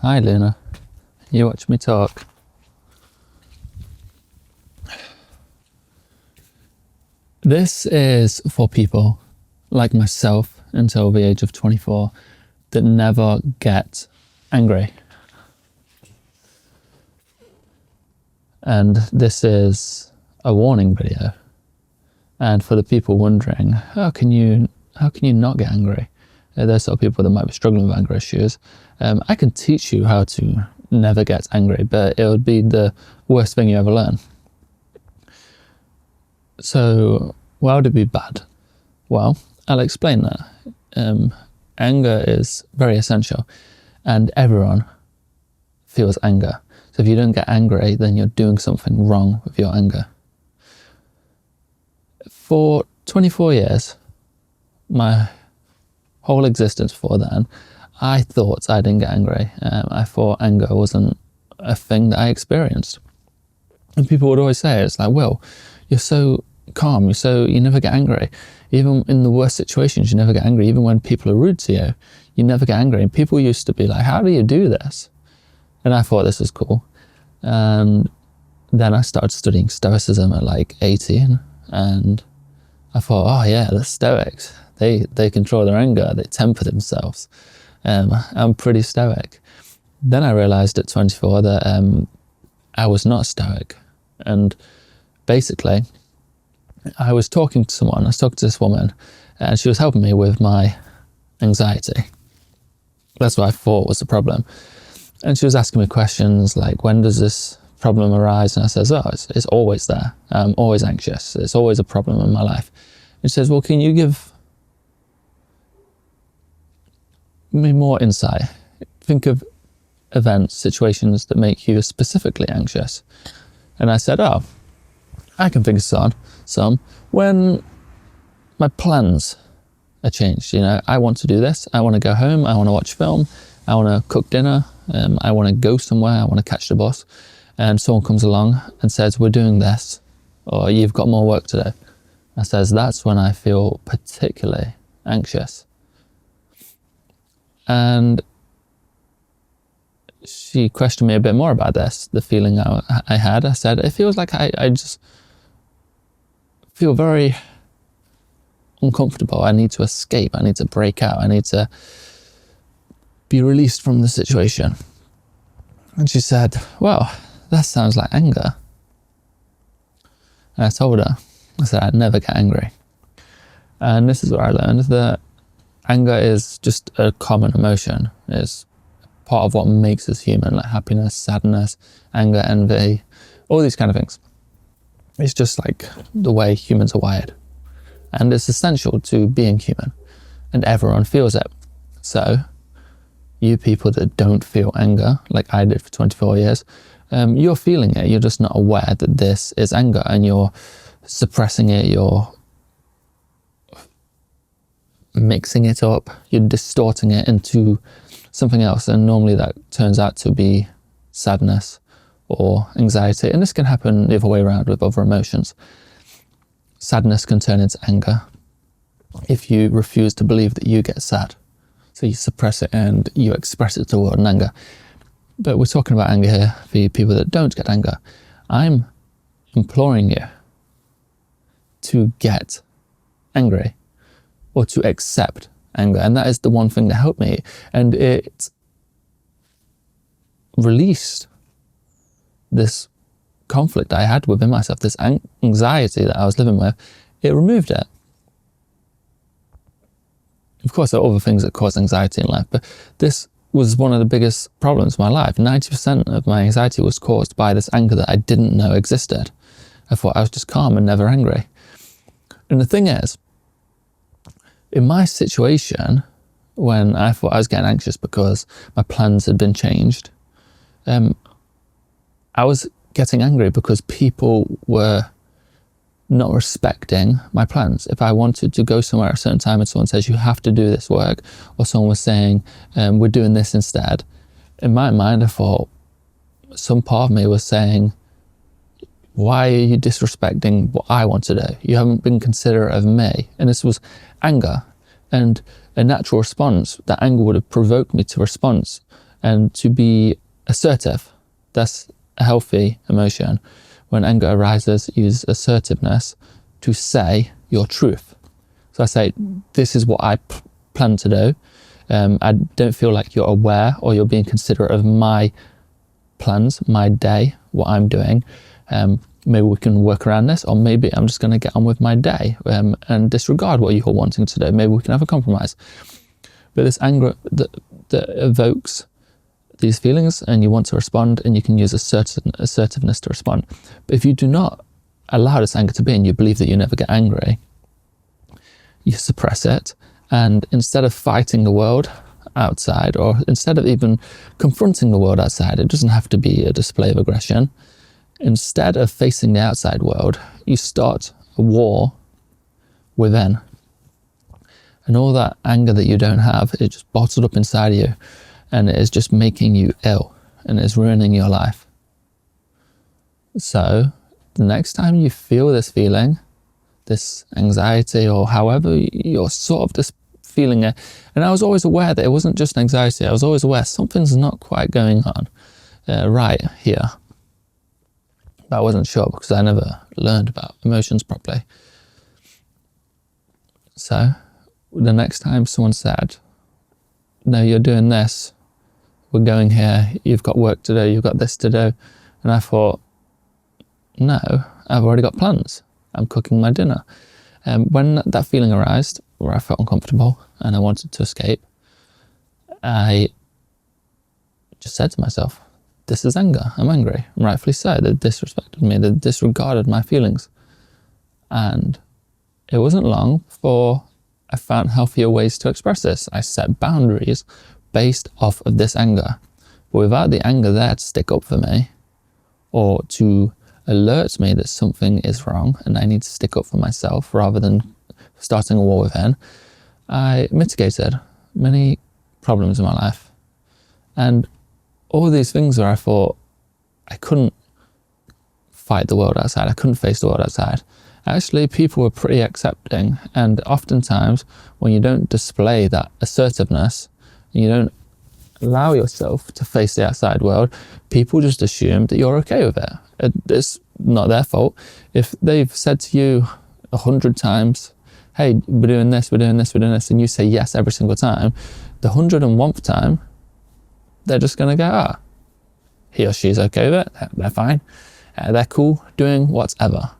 Hi Luna, you watch me talk. This is for people like myself until the age of 24 that never get angry. And this is a warning video. And for the people wondering, how can you not get angry? There's sort of people that might be struggling with anger issues. I can teach you how to never get angry, but it would be the worst thing you ever learn. So why would it be bad? Well, I'll explain that. Anger is very essential, and everyone feels anger. So if you don't get angry, then you're doing something wrong with your anger. For 24 years, my whole existence before then, I thought I didn't get angry. I thought anger wasn't a thing that I experienced. And people would always say, it's like, Will, you're so calm, you never get angry. Even in the worst situations, you never get angry. Even when people are rude to you, you never get angry. And people used to be like, how do you do this? And I thought this was cool. And then I started studying Stoicism at like 18. And I thought, oh yeah, the Stoics, they control their anger, they temper themselves. I'm pretty stoic. Then I realized at 24 that I was not stoic. And basically, I was talking to this woman, and she was helping me with my anxiety. That's what I thought was the problem. And she was asking me questions like, when does this problem arise? And I says, it's always there. I'm always anxious. It's always a problem in my life. And she says, well, can you give me more insight? Think of events, situations that make you specifically anxious. And I said, I can think of some when my plans are changed. I want to do this. I want to go home. I want to watch film. I want to cook dinner. I want to go somewhere. I want to catch the bus. And someone comes along and says, we're doing this, or you've got more work to do. I says, that's when I feel particularly anxious. And she questioned me a bit more about this, the feeling I had. I said, it feels like I just feel very uncomfortable. I need to escape. I need to break out. I need to be released from the situation. And she said, well, that sounds like anger. And I told her, I said, I'd never get angry. And this is where I learned that anger is just a common emotion. It's part of what makes us human, like happiness, sadness, anger, envy, all these kind of things. It's just like the way humans are wired. And it's essential to being human. And everyone feels it. So you people that don't feel anger, like I did for 24 years, you're feeling it. You're just not aware that this is anger, and you're suppressing it, you're mixing it up, you're distorting it into something else. And normally that turns out to be sadness or anxiety. And this can happen the other way around with other emotions. Sadness can turn into anger if you refuse to believe that you get sad. So you suppress it and you express it to the world in anger. But we're talking about anger here for you people that don't get anger. I'm imploring you to get angry or to accept anger. And that is the one thing that helped me. And it released this conflict I had within myself, this anxiety that I was living with. It removed it. Of course, there are other things that cause anxiety in life, but this was one of the biggest problems in my life. 90% of my anxiety was caused by this anger that I didn't know existed. I thought I was just calm and never angry. And the thing is, in my situation, when I thought I was getting anxious because my plans had been changed, I was getting angry because people were not respecting my plans. If I wanted to go somewhere at a certain time and someone says, you have to do this work, or someone was saying, we're doing this instead, in my mind, I thought some part of me was saying, why are you disrespecting what I want to do? You haven't been considerate of me. And this was anger. And a natural response, that anger would have provoked me to response and to be assertive. That's a healthy emotion. When anger arises, use assertiveness to say your truth. So I say, this is what I plan to do. I don't feel like you're aware or you're being considerate of my plans, my day, what I'm doing. Maybe we can work around this, or maybe I'm just going to get on with my day and disregard what you're wanting to do. Maybe we can have a compromise. But this anger that evokes these feelings, and you want to respond, and you can use assertiveness to respond. But if you do not allow this anger to be, and you believe that you never get angry, you suppress it, and instead of fighting the world outside, or instead of even confronting the world outside, it doesn't have to be a display of aggression. Instead of facing the outside world, you start a war within. And all that anger that you don't have is just bottled up inside of you, and it is just making you ill, and it's ruining your life. So the next time you feel this feeling, this anxiety, or however you're sort of just feeling it, and I was always aware that it wasn't just anxiety, I was always aware something's not quite going on right here. But I wasn't sure because I never learned about emotions properly. So the next time someone said, no, you're doing this, we're going here, you've got work to do, you've got this to do. And I thought, no, I've already got plans. I'm cooking my dinner. When that feeling arose, where I felt uncomfortable and I wanted to escape, I just said to myself, this is anger, I'm angry, and rightfully so. They disrespected me, they disregarded my feelings. And it wasn't long before I found healthier ways to express this. I set boundaries based off of this anger. But without the anger there to stick up for me, or to alert me that something is wrong and I need to stick up for myself rather than starting a war within, I mitigated many problems in my life. And all these things where I thought I couldn't fight the world outside, I couldn't face the world outside, actually people were pretty accepting. And oftentimes when you don't display that assertiveness, and you don't allow yourself to face the outside world, people just assume that you're okay with it. It's not their fault. If they've said to you 100 times, hey, we're doing this, we're doing this, we're doing this, and you say yes every single time, the 101st time, they're just going to go, he or she's okay with it, they're fine. They're cool doing whatever.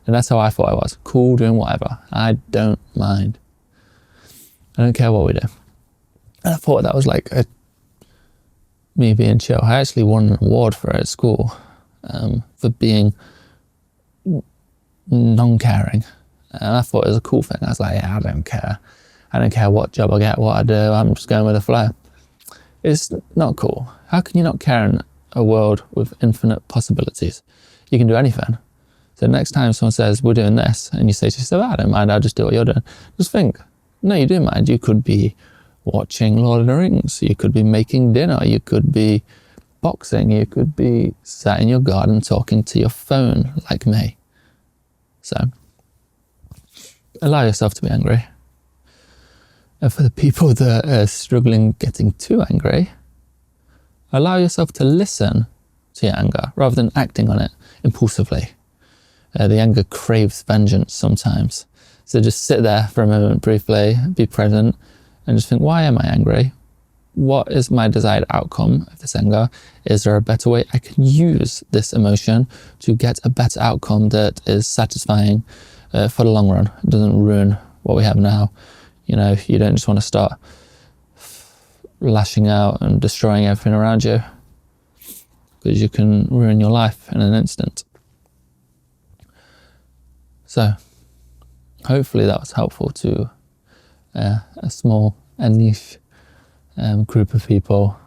And that's how I thought I was, cool doing whatever. I don't mind. I don't care what we do. And I thought that was like me being chill. I actually won an award for it at school for being non-caring. And I thought it was a cool thing. I was like, yeah, I don't care. I don't care what job I get, what I do. I'm just going with the flow. It's not cool. How can you not care in a world with infinite possibilities? You can do anything. So next time someone says, we're doing this, and you say to yourself, I don't mind, I'll just do what you're doing. Just think, no, you do mind. You could be watching Lord of the Rings. You could be making dinner. You could be boxing. You could be sat in your garden talking to your phone like me. So allow yourself to be angry. And for the people that are struggling getting too angry, allow yourself to listen to your anger rather than acting on it impulsively. The anger craves vengeance sometimes. So just sit there for a moment briefly, be present, and just think, why am I angry? What is my desired outcome of this anger? Is there a better way I can use this emotion to get a better outcome that is satisfying for the long run? It doesn't ruin what we have now. You know, you don't just want to start lashing out and destroying everything around you, because you can ruin your life in an instant. So hopefully that was helpful to a small and niche group of people.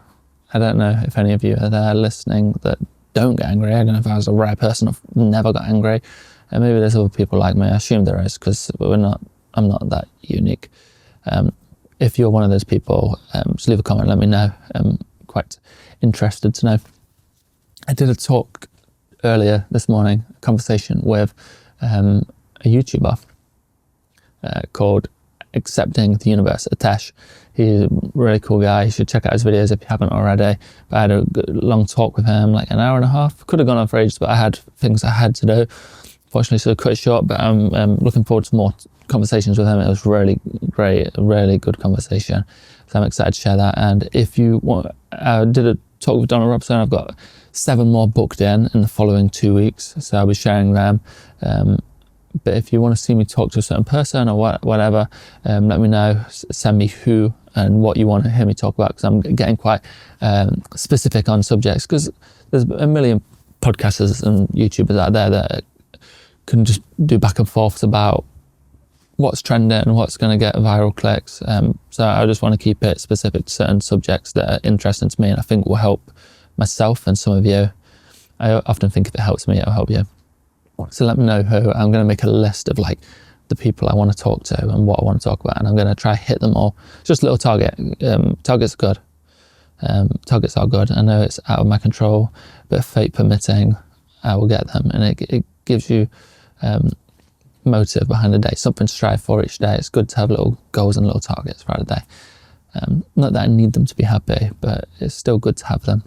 I don't know if any of you are there listening that don't get angry. I don't know if I was a rare person who never got angry. And maybe there's other people like me. I assume there is, because I'm not that unique. If you're one of those people, just leave a comment, let me know. I'm quite interested to know. I did a talk earlier this morning, a conversation with a YouTuber called accepting the universe. Atesh, he's a really cool guy. You should check out his videos if you haven't already. But I had a long talk with him, like an hour and a half. Could have gone on for ages, but I had things I had to do. Fortunately, so I cut it short, but I'm looking forward to more conversations with him. It was really great, a really good conversation. So I'm excited to share that. And if you want, I did a talk with Donald Robson. I've got 7 more booked in the following 2 weeks. So I'll be sharing them. But if you want to see me talk to a certain person or whatever, let me know. Send me who and what you want to hear me talk about, because I'm getting quite specific on subjects, because there's a million podcasters and YouTubers out there that can just do back and forths about what's trending and what's going to get viral clicks. So I just want to keep it specific to certain subjects that are interesting to me and I think will help myself and some of you. I often think if it helps me, it'll help you. So let me know who. I'm going to make a list of like the people I want to talk to and what I want to talk about, and I'm going to try hit them all. It's just a little target. Targets are good. Targets are good. I know it's out of my control, but fate permitting, I will get them. And it gives you motive behind the day, something to strive for each day. It's good to have little goals and little targets throughout the day. Not that I need them to be happy, but it's still good to have them.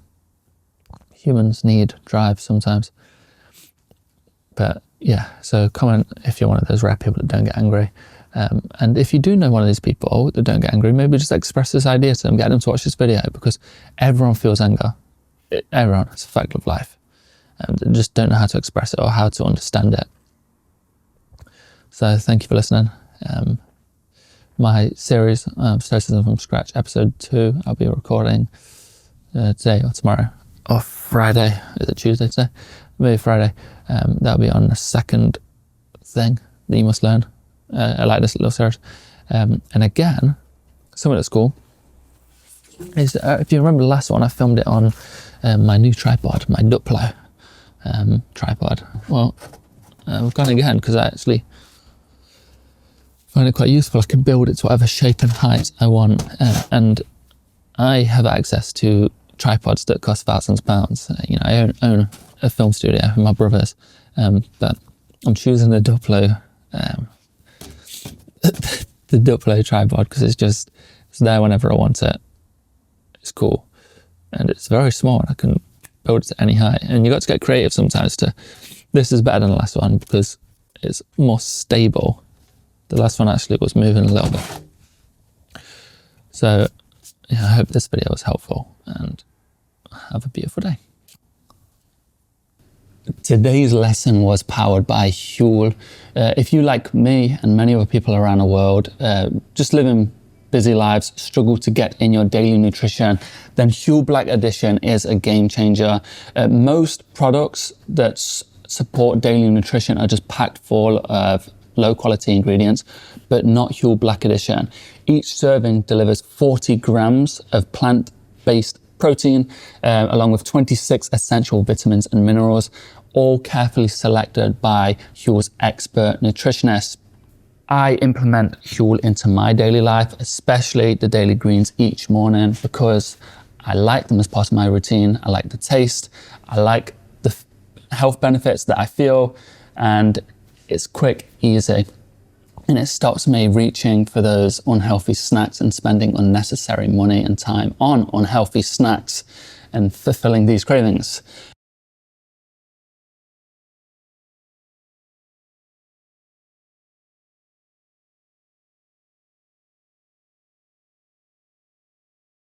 Humans need drive sometimes. But yeah, so comment if you're one of those rare people that don't get angry. And if you do know one of these people that don't get angry, maybe just express this idea to them, get them to watch this video, because everyone feels anger. Everyone, it's a fact of life. They just don't know how to express it or how to understand it. So thank you for listening. My series, Stoicism from Scratch, episode 2, I'll be recording today or tomorrow, or Friday. Is it Tuesday today? Maybe Friday. That'll be on the second thing that you must learn. I like this little series. And again, something that's cool is, if you remember the last one, I filmed it on my new tripod, my Duplo tripod. Well, I've gone again because I actually find it quite useful. I can build it to whatever shape and height I want. And I have access to tripods that cost thousands of pounds. I own a film studio with my brothers, but I'm choosing the Duplo, the Duplo tripod, because it's there whenever I want it. It's cool, and it's very small, and I can build it to any height. And you got to get creative sometimes. This is better than the last one because it's more stable. The last one actually was moving a little bit. So yeah, I hope this video was helpful, and have a beautiful day. Today's lesson was powered by Huel. If you, like me and many other people around the world, just living busy lives, struggle to get in your daily nutrition, then Huel Black Edition is a game changer. Most products that support daily nutrition are just packed full of low quality ingredients, but not Huel Black Edition. Each serving delivers 40 grams of plant-based protein, along with 26 essential vitamins and minerals, all carefully selected by Huel's expert nutritionists. I implement Huel into my daily life, especially the daily greens each morning, because I like them as part of my routine. I like the taste, I like the health benefits that I feel, and it's quick, easy, and it stops me reaching for those unhealthy snacks and spending unnecessary money and time on unhealthy snacks and fulfilling these cravings.